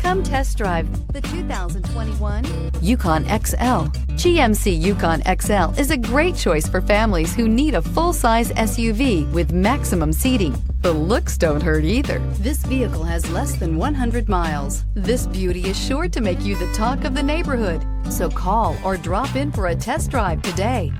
Come test drive the 2021 Yukon XL. GMC Yukon XL is a great choice for families who need a full-size SUV with maximum seating. The looks don't hurt either. This vehicle has less than 100 miles. This beauty is sure to make you the talk of the neighborhood. So call or drop in for a test drive today.